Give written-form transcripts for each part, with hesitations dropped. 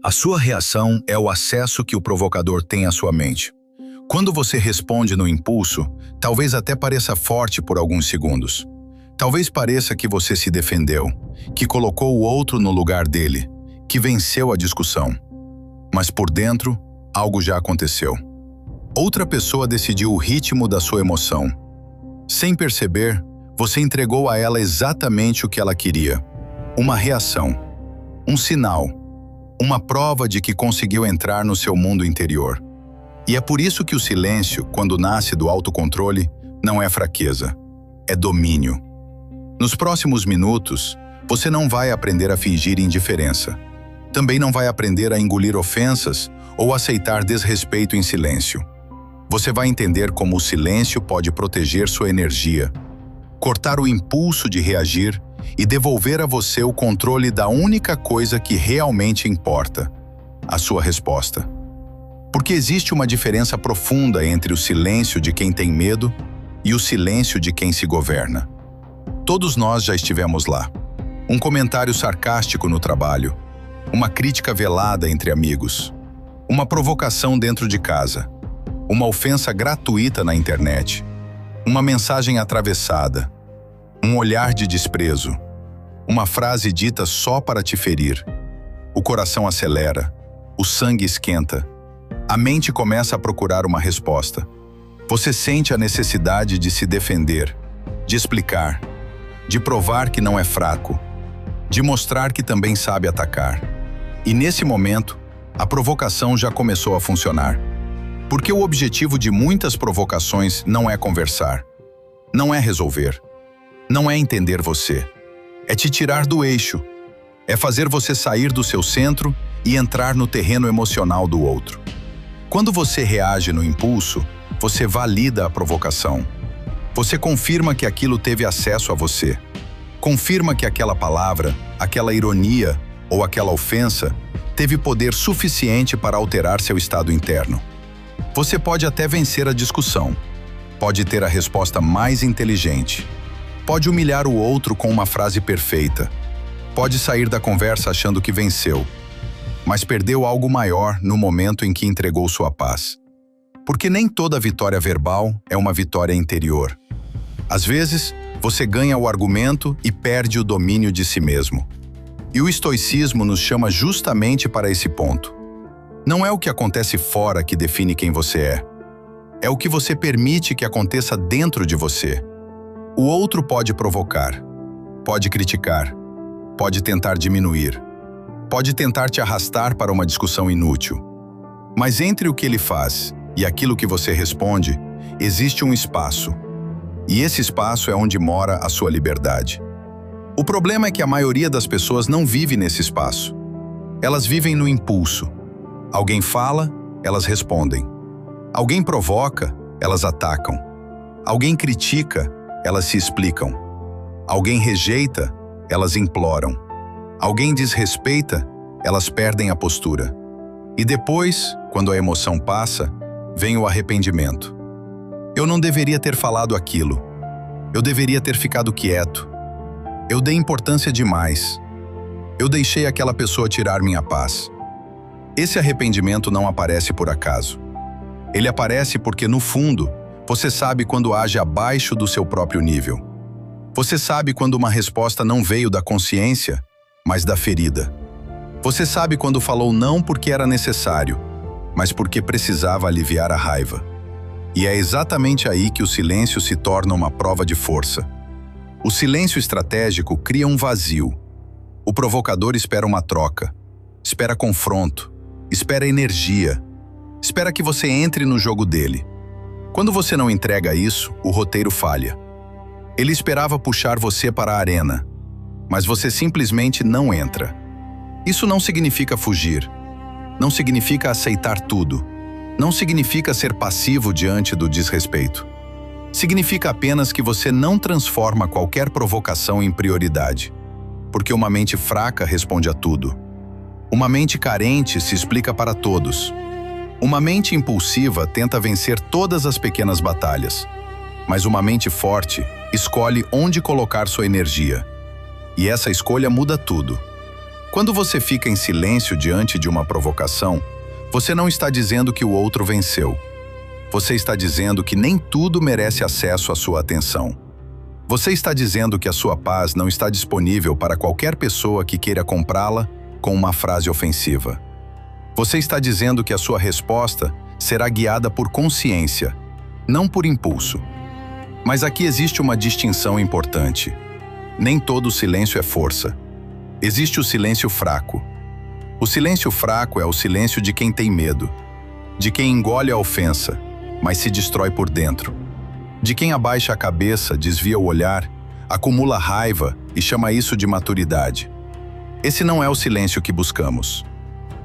A sua reação é o acesso que o provocador tem à sua mente. Quando você responde no impulso, talvez até pareça forte por alguns segundos. Talvez pareça que você se defendeu, que colocou o outro no lugar dele, que venceu a discussão. Mas por dentro, algo já aconteceu. Outra pessoa decidiu o ritmo da sua emoção. Sem perceber, você entregou a ela exatamente o que ela queria. Uma reação, um sinal, uma prova de que conseguiu entrar no seu mundo interior. E é por isso que o silêncio, quando nasce do autocontrole, não é fraqueza, é domínio. Nos próximos minutos, você não vai aprender a fingir indiferença. Também não vai aprender a engolir ofensas ou aceitar desrespeito em silêncio. Você vai entender como o silêncio pode proteger sua energia, cortar o impulso de reagir e devolver a você o controle da única coisa que realmente importa, a sua resposta. Porque existe uma diferença profunda entre o silêncio de quem tem medo e o silêncio de quem se governa. Todos nós já estivemos lá. Um comentário sarcástico no trabalho, uma crítica velada entre amigos, uma provocação dentro de casa, uma ofensa gratuita na internet, uma mensagem atravessada, um olhar de desprezo, uma frase dita só para te ferir. O coração acelera, o sangue esquenta, a mente começa a procurar uma resposta. Você sente a necessidade de se defender, de explicar, de provar que não é fraco, de mostrar que também sabe atacar. E nesse momento, a provocação já começou a funcionar. Porque o objetivo de muitas provocações não é conversar, não é resolver, não é entender você. É te tirar do eixo, é fazer você sair do seu centro e entrar no terreno emocional do outro. Quando você reage no impulso, você valida a provocação. Você confirma que aquilo teve acesso a você. Confirma que aquela palavra, aquela ironia ou aquela ofensa teve poder suficiente para alterar seu estado interno. Você pode até vencer a discussão. Pode ter a resposta mais inteligente. Pode humilhar o outro com uma frase perfeita. Pode sair da conversa achando que venceu. Mas perdeu algo maior no momento em que entregou sua paz. Porque nem toda vitória verbal é uma vitória interior. Às vezes, você ganha o argumento e perde o domínio de si mesmo. E o estoicismo nos chama justamente para esse ponto. Não é o que acontece fora que define quem você é. É o que você permite que aconteça dentro de você. O outro pode provocar, pode criticar, pode tentar diminuir, pode tentar te arrastar para uma discussão inútil. Mas entre o que ele faz e aquilo que você responde, existe um espaço. E esse espaço é onde mora a sua liberdade. O problema é que a maioria das pessoas não vive nesse espaço. Elas vivem no impulso. Alguém fala, elas respondem. Alguém provoca, elas atacam. Alguém critica, elas se explicam. Alguém rejeita, elas imploram. Alguém desrespeita, elas perdem a postura. E depois, quando a emoção passa, vem o arrependimento. Eu não deveria ter falado aquilo. Eu deveria ter ficado quieto. Eu dei importância demais. Eu deixei aquela pessoa tirar minha paz. Esse arrependimento não aparece por acaso. Ele aparece porque, no fundo, você sabe quando age abaixo do seu próprio nível. Você sabe quando uma resposta não veio da consciência, mas da ferida. Você sabe quando falou não porque era necessário, mas porque precisava aliviar a raiva. E é exatamente aí que o silêncio se torna uma prova de força. O silêncio estratégico cria um vazio. O provocador espera uma troca, espera confronto, espera energia, espera que você entre no jogo dele. Quando você não entrega isso, o roteiro falha. Ele esperava puxar você para a arena, mas você simplesmente não entra. Isso não significa fugir, não significa aceitar tudo, não significa ser passivo diante do desrespeito. Significa apenas que você não transforma qualquer provocação em prioridade, porque uma mente fraca responde a tudo. Uma mente carente se explica para todos. Uma mente impulsiva tenta vencer todas as pequenas batalhas, mas uma mente forte escolhe onde colocar sua energia. E essa escolha muda tudo. Quando você fica em silêncio diante de uma provocação, você não está dizendo que o outro venceu. Você está dizendo que nem tudo merece acesso à sua atenção. Você está dizendo que a sua paz não está disponível para qualquer pessoa que queira comprá-la com uma frase ofensiva. Você está dizendo que a sua resposta será guiada por consciência, não por impulso. Mas aqui existe uma distinção importante. Nem todo silêncio é força. Existe o silêncio fraco. O silêncio fraco é o silêncio de quem tem medo, de quem engole a ofensa, mas se destrói por dentro, de quem abaixa a cabeça, desvia o olhar, acumula raiva e chama isso de maturidade. Esse não é o silêncio que buscamos.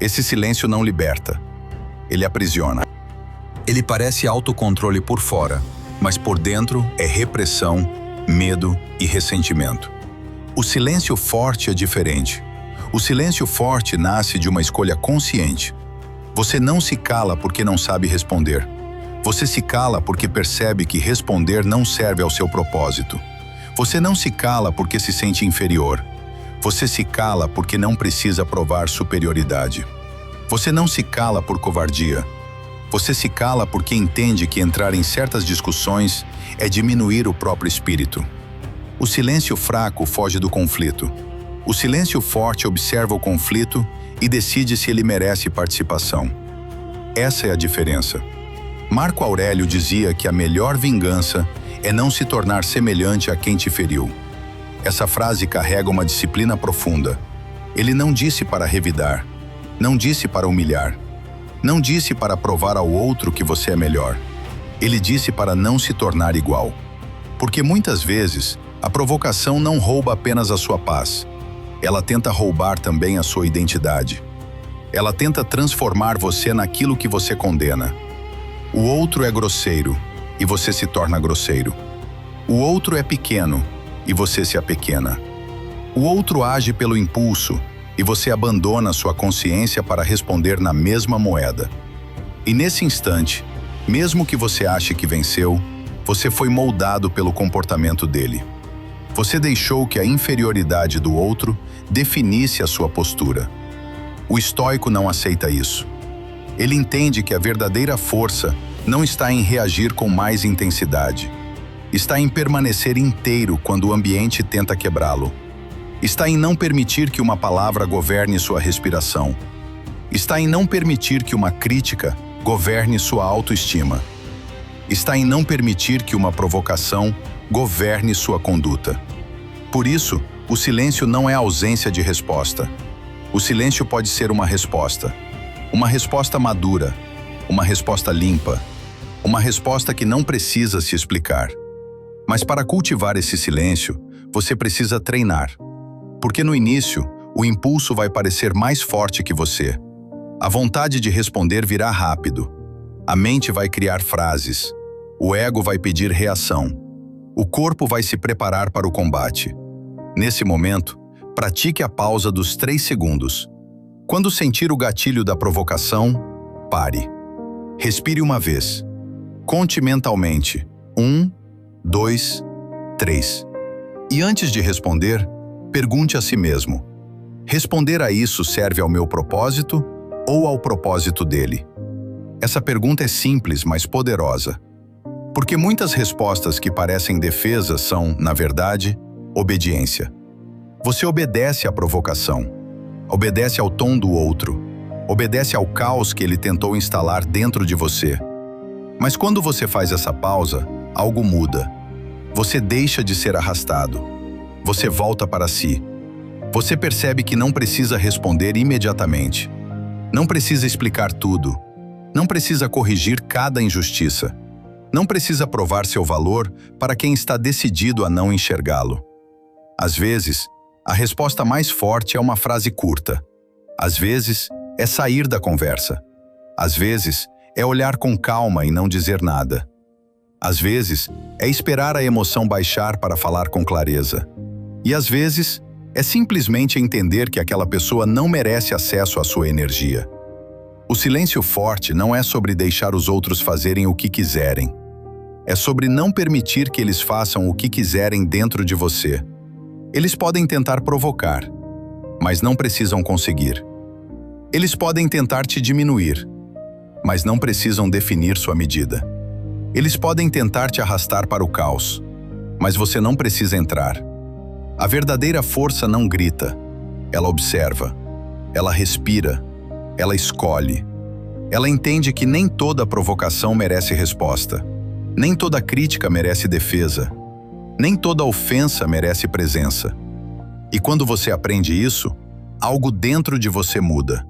Esse silêncio não liberta. Ele aprisiona. Ele parece autocontrole por fora, mas por dentro é repressão, medo e ressentimento. O silêncio forte é diferente. O silêncio forte nasce de uma escolha consciente. Você não se cala porque não sabe responder. Você se cala porque percebe que responder não serve ao seu propósito. Você não se cala porque se sente inferior. Você se cala porque não precisa provar superioridade. Você não se cala por covardia. Você se cala porque entende que entrar em certas discussões é diminuir o próprio espírito. O silêncio fraco foge do conflito. O silêncio forte observa o conflito e decide se ele merece participação. Essa é a diferença. Marco Aurélio dizia que a melhor vingança é não se tornar semelhante a quem te feriu. Essa frase carrega uma disciplina profunda. Ele não disse para revidar, não disse para humilhar, não disse para provar ao outro que você é melhor. Ele disse para não se tornar igual. Porque muitas vezes, a provocação não rouba apenas a sua paz. Ela tenta roubar também a sua identidade. Ela tenta transformar você naquilo que você condena. O outro é grosseiro e você se torna grosseiro. O outro é pequeno e você se apequena. O outro age pelo impulso e você abandona sua consciência para responder na mesma moeda. E nesse instante, mesmo que você ache que venceu, você foi moldado pelo comportamento dele. Você deixou que a inferioridade do outro definisse a sua postura. O estoico não aceita isso. Ele entende que a verdadeira força não está em reagir com mais intensidade. Está em permanecer inteiro quando o ambiente tenta quebrá-lo. Está em não permitir que uma palavra governe sua respiração. Está em não permitir que uma crítica governe sua autoestima. Está em não permitir que uma provocação governe sua conduta. Por isso, o silêncio não é ausência de resposta. O silêncio pode ser uma resposta madura, uma resposta limpa, uma resposta que não precisa se explicar. Mas para cultivar esse silêncio, você precisa treinar. Porque no início, o impulso vai parecer mais forte que você. A vontade de responder virá rápido. A mente vai criar frases. O ego vai pedir reação. O corpo vai se preparar para o combate. Nesse momento, pratique a pausa dos 3 segundos. Quando sentir o gatilho da provocação, pare. Respire uma vez. Conte mentalmente. 1, 2, 3. E antes de responder, pergunte a si mesmo: responder a isso serve ao meu propósito ou ao propósito dele? Essa pergunta é simples, mas poderosa. Porque muitas respostas que parecem defesa são, na verdade, obediência. Você obedece à provocação, obedece ao tom do outro, obedece ao caos que ele tentou instalar dentro de você. Mas quando você faz essa pausa, algo muda. Você deixa de ser arrastado. Você volta para si. Você percebe que não precisa responder imediatamente. Não precisa explicar tudo. Não precisa corrigir cada injustiça. Não precisa provar seu valor para quem está decidido a não enxergá-lo. Às vezes, a resposta mais forte é uma frase curta. Às vezes, é sair da conversa. Às vezes, é olhar com calma e não dizer nada. Às vezes, é esperar a emoção baixar para falar com clareza. E às vezes, é simplesmente entender que aquela pessoa não merece acesso à sua energia. O silêncio forte não é sobre deixar os outros fazerem o que quiserem. É sobre não permitir que eles façam o que quiserem dentro de você. Eles podem tentar provocar. mas não precisam conseguir. Eles podem tentar te diminuir, mas não precisam definir sua medida. Eles podem tentar te arrastar para o caos, mas você não precisa entrar. A verdadeira força não grita, ela observa, ela respira, ela escolhe. Ela entende que nem toda provocação merece resposta, nem toda crítica merece defesa, nem toda ofensa merece presença. E quando você aprende isso, algo dentro de você muda.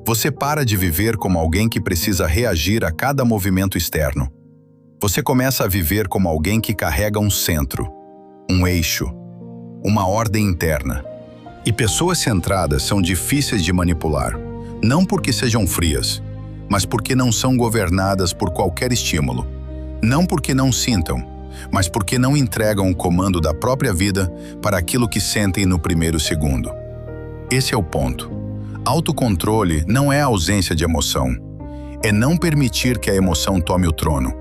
Você para de viver como alguém que precisa reagir a cada movimento externo. Você começa a viver como alguém que carrega um centro, um eixo, uma ordem interna. E pessoas centradas são difíceis de manipular, não porque sejam frias, mas porque não são governadas por qualquer estímulo. Não porque não sintam, mas porque não entregam o comando da própria vida para aquilo que sentem no primeiro segundo. Esse é o ponto. Autocontrole não é a ausência de emoção. É não permitir que a emoção tome o trono.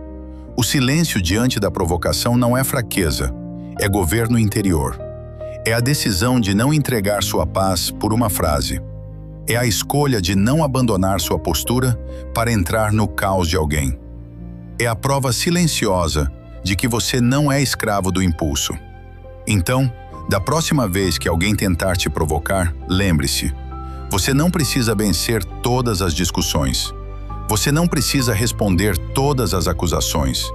O silêncio diante da provocação não é fraqueza, é governo interior. É a decisão de não entregar sua paz por uma frase. É a escolha de não abandonar sua postura para entrar no caos de alguém. É a prova silenciosa de que você não é escravo do impulso. Então, da próxima vez que alguém tentar te provocar, lembre-se, você não precisa vencer todas as discussões. Você não precisa responder todas as acusações.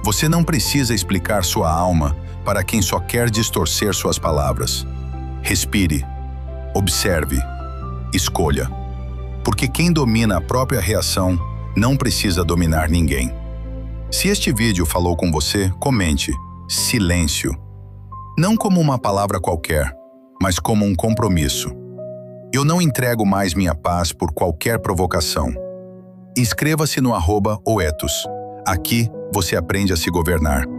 Você não precisa explicar sua alma para quem só quer distorcer suas palavras. Respire, observe, escolha. Porque quem domina a própria reação não precisa dominar ninguém. Se este vídeo falou com você, comente silêncio. Não como uma palavra qualquer, mas como um compromisso. Eu não entrego mais minha paz por qualquer provocação. Inscreva-se no @oetos. Aqui você aprende a se governar.